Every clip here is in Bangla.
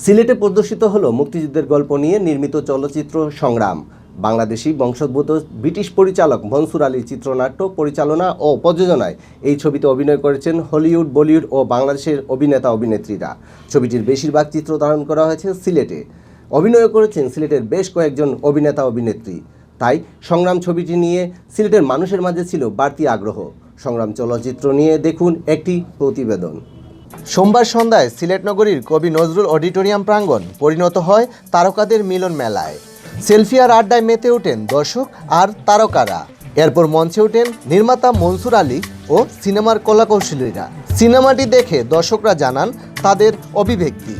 সিলেটে প্রদর্শিত হলো মুক্তিযুদ্ধের গল্প নিয়ে নির্মিত চলচ্চিত্র সংগ্রাম। বাংলাদেশি বংশোদ্ভূত ব্রিটিশ পরিচালক মনসুর আলীর চিত্রনাট্য পরিচালনা ও প্রযোজনায় এই ছবিতে অভিনয় করেছেন হলিউড, বলিউড ও বাংলাদেশের অভিনেতা অভিনেত্রীরা। ছবিটির বেশিরভাগ চিত্র ধারণ করা হয়েছে সিলেটে। অভিনয় করেছেন সিলেটের বেশ কয়েকজন অভিনেতা অভিনেত্রী। তাই সংগ্রাম ছবিটি নিয়ে সিলেটের মানুষের মাঝে ছিল বাড়তি আগ্রহ। সংগ্রাম চলচ্চিত্র নিয়ে দেখুন একটি প্রতিবেদন। সোমবার সন্ধ্যায় সিলেট নগরীর কবি নজরুল অডিটোরিয়াম প্রাঙ্গণ পরিণত হয় তারকাদের মিলন মেলায়। সেলফি আর আড্ডায় মেতে ওঠেন দর্শক আর তারকারা। এরপর মঞ্চে ওঠেন নির্মাতা মনসুর আলী ও সিনেমার কলাকৌশলীরা। সিনেমাটি দেখে দর্শকরা জানান তাদের অভিব্যক্তি।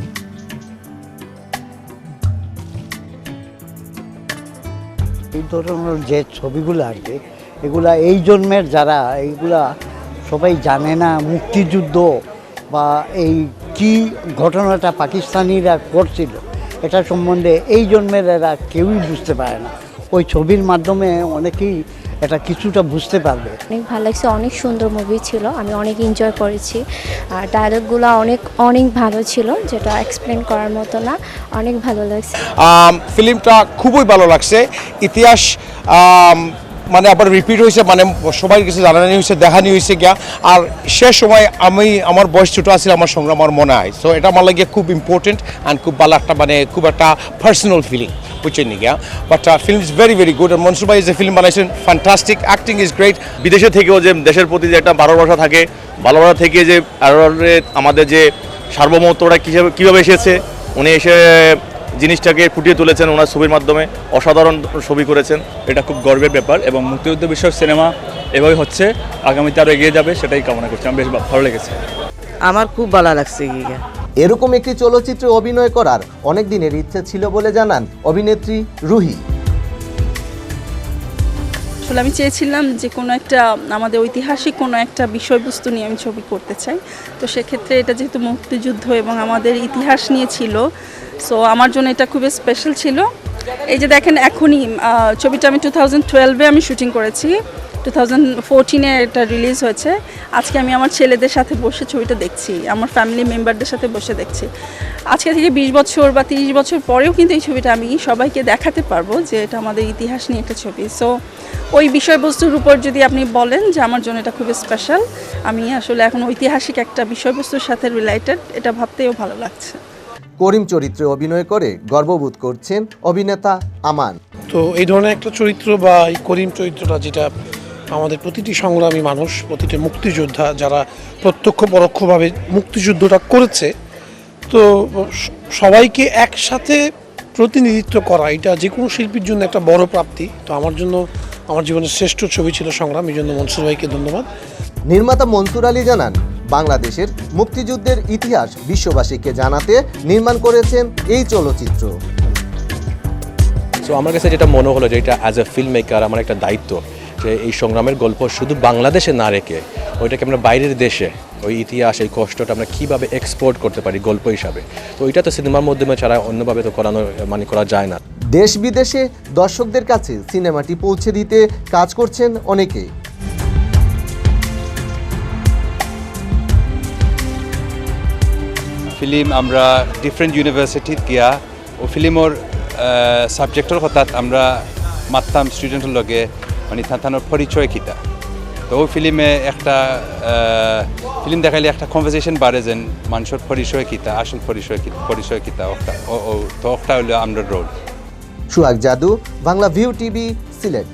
এই ধরনের যে ছবিগুলো আসবে এগুলা এই জন্মের যারা এইগুলা সবাই জানে না, মুক্তিযুদ্ধ বা এই কি ঘটনাটা পাকিস্তানিরা করছিল এটা সম্বন্ধে এই জন্মের এরা কেউই বুঝতে পারে না। ওই ছবির মাধ্যমে অনেকেই এটা কিছুটা বুঝতে পারবে। অনেক ভালো লাগছে, অনেক সুন্দর মুভি ছিল, আমি অনেক এনজয় করেছি। আর ডায়লগগুলো অনেক ভালো ছিল, যেটা এক্সপ্লেন করার মতো না। অনেক ভালো লাগছে। ফিল্মটা খুবই ভালো লাগছে। ইতিহাস মানে আবার রিপিট হয়েছে, মানে সবাই কিছু জানানি হয়েছে, দেখানি হয়েছে গিয়া। আর সে সময় আমার বয়স ছোটো আছিল, আমার সংগ্রাম আমার মনে হয়। সো এটা আমার লাগে খুব ইম্পর্টেন্ট অ্যান্ড খুব ভালো একটা মানে খুব একটা পার্সোনাল ফিলিং বুঝছেন গিয়া। But film is very very good. Mansur ভাই যে ফিল্ম বানাইছেন ফ্যান্টাস্টিক, অ্যাক্টিং ইজ গ্রেট। বিদেশে থেকেও যে দেশের প্রতি যে একটা ভালোবাসা থাকে, ভালোবাসা থেকে যে আমাদের যে সার্বভৌমত্বটা কীভাবে এসেছে, উনি এসে জিনিসটাকে ফুটিয়ে তুলেছেন ওনার ছবির মাধ্যমে। অসাধারণ ছবি করেছেন, এটা খুব গর্বের ব্যাপার এবং মুক্তিযুদ্ধ বিষয়ক সিনেমা এভাবে হচ্ছে, আগামীতে আরও এগিয়ে যাবে সেটাই কামনা করছি। আমার বেশ ভালো লেগেছে, আমার খুব ভালো লাগছে। এরকম একটি চলচ্চিত্রে অভিনয় করার অনেক দিনের ইচ্ছে ছিল বলে জানান অভিনেত্রী রুহি। আসলে আমি চেয়েছিলাম যে কোনো একটা আমাদের ঐতিহাসিক কোনো একটা বিষয়বস্তু নিয়ে আমি ছবি করতে চাই। তো সেক্ষেত্রে এটা যেহেতু মুক্তিযুদ্ধ এবং আমাদের ইতিহাস নিয়ে ছিল, সো আমার জন্য এটা খুবই স্পেশাল ছিল। এই যে দেখেন এখনই ছবিটা আমি 2012-এ আমি শুটিং করেছি, 2014-এ এটা রিলিজ হয়েছে। আজকে আমি আমার ছেলেদের সাথে বসে ছবিটা দেখছি, আমার ফ্যামিলি মেম্বারদের সাথে বসে দেখছি। আজকে থেকে 20 বছর বা 30 বছর পরেও কিন্তু এই ছবিটা আমি সবাইকে দেখাতে পারবো যে এটা আমাদের ইতিহাস নিয়ে একটা ছবি। সো ওই বিষয়বস্তুর উপর যদি আপনি বলেন যে আমার জন্য এটা খুবই স্পেশাল, আমি আসলে এখন ঐতিহাসিক একটা বিষয়বস্তুর সাথে রিলেটেড, এটা ভাবতেও ভালো লাগছে। করিম চরিত্রে অভিনয় করে গর্ববোধ করছেন অভিনেতা আমান। তো এই ধরনের একটা চরিত্র বা এই করিম চরিত্রটা, যেটা আমাদের প্রতিটি সংগ্রামী মানুষ, প্রতিটি মুক্তিযোদ্ধা যারা প্রত্যক্ষ পরোক্ষভাবে মুক্তিযুদ্ধটা করেছে, তো সবাইকে একসাথে প্রতিনিধিত্ব করা এটা যে কোনো শিল্পীর জন্য একটা বড় প্রাপ্তি। তো আমার জন্য আমার জীবনের শ্রেষ্ঠ ছবি ছিল সংগ্রাম, এই জন্য মনসুর ভাইকে ধন্যবাদ। নির্মাতা মনসুর আলী জানান বাংলাদেশের মুক্তিযুদ্ধের ইতিহাস বিশ্ববাসীকে জানাতে নির্মাণ করেছেন এই চলচ্চিত্র। সো আমার কাছে যেটা মনে হলো যে এটা অ্যাজ এ ফিল্ম মেকার আমার একটা দায়িত্ব যে এই সংগ্রামের গল্প শুধু বাংলাদেশে না রেখে ওইটাকে আমরা বাইরের দেশে ওই ইতিহাস, এই কষ্টটা আমরা কীভাবে এক্সপোর্ট করতে পারি গল্প হিসাবে। তো ওইটা তো সিনেমার মাধ্যমে ছাড়া অন্যভাবে তো করা যায় না। দেশ বিদেশে দর্শকদের কাছে সিনেমাটি পৌঁছে দিতে কাজ করছেন অনেকে। ফিল্ম আমরা ডিফারেন্ট ইউনিভার্সিটিত গিয়া ও ফিল্মৰ সাবজেক্টৰ কথাত আমরা মাততাম স্টুডেন্টের লগে, মানে তাঁর পরিচয় কিতা। তো ওই ফিল্মে একটা ফিল্ম দেখাইলে একটা কনভারসেশন বাড়ে যেন মানুষের পরিচয় কিতা, আসল পরিচয় কিতা। তো ওটা হলো আমরা রোল। সুহাগ জাদু, বাংলা ভিউ টিভি, সিলেট।